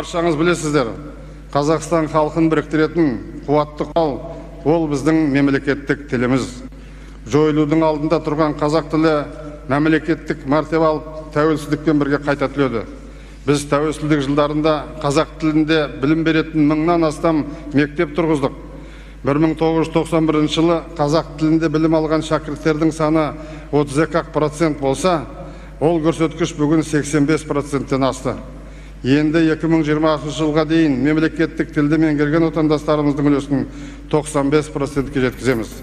Баршаңыз білесіздер, Қазақстан халқын біріктіретін қуатты құрал ол біздің мемлекеттік тіліміз. Жойылудың алдында тұрған қазақ тілі мемлекеттік мәртебе алып тәуелсіздікпен бірге қайта түледі. Біз тәуелсіздік жылдарында қазақ тілінде білім беретін 1000-нан астам мектеп тұрғыздық. 1991 жылы қазақ тілінде білім алған шәкірттердің саны 32% болса, ол көрсеткіш бүгін 85%-тен асты. Енді 2020 жылға дейін мемлекеттік тілді меңгерген отандастарымыздың үлесін 95%-ке жеткіземіз.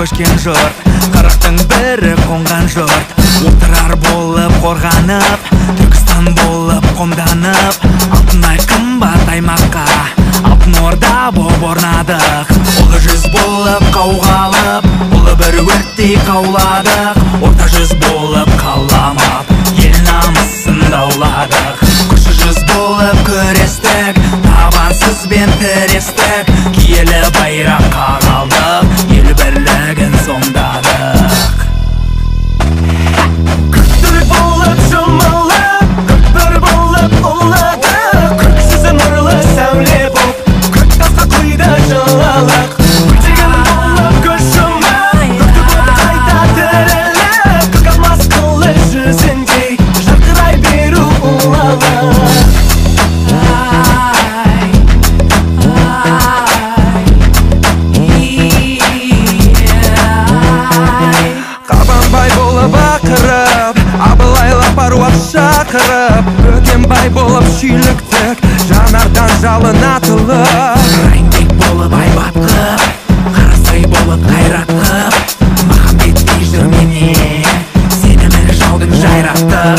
Көшкен жұрт, қырықтың бірі қонған жұрт, отырар болып қорғанып, Түркістан болып қомданып, алтындай қымбат аймаққа алтын орда боп орнадық. Ұлы жүз болып қауғалып, ұлы бір өрттей қауладық. Орта жүз болып қаламап, ел намысын дауладық. Кіші жүз болып күрестік, табансызбен тірестік. Киелі байраққа қалдық, ел бірлігін сомдадық. Көктүрік болып жұмылып, көкбір болып ұладық. Көксізі нұрлы сәуле боп, көк тасқа құйды жылылық. Көктеген болып көз жұмып, көкті боп қайта тіріліп. Көк алмас қылы жүзіндей жарқырай беру ұлылық. Шақырып, Өтембай болып шүйліктік, жанардан жалын атылып. Райымбек болып айбат қып, Қарасай болып қайрат қып. Махамбеттей жүрменен, сенімі жаудың жайраттық.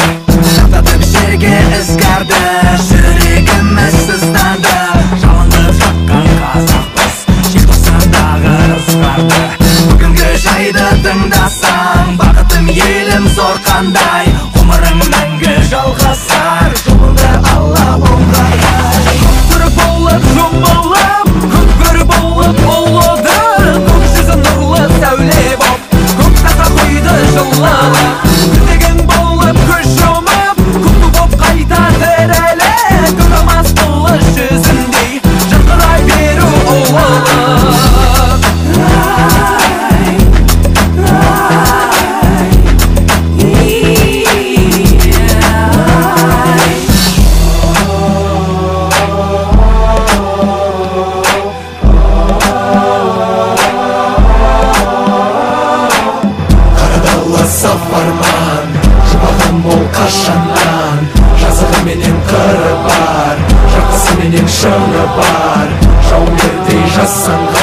Жататып жерге ізгарды, жүрегіміз сызданды. Жалынып жатқан қазақпыз, желтоқсандағы ызғарды. Бүгінгі жайды тыңдасаң, бақытым елім зор қандай. Ғұмырың мәңгі жалғасар, жолыңды алла оңғардай. Көктүрік болып жұмылып, көкбөр болып ұлыдық. бар жауынгердей жассаң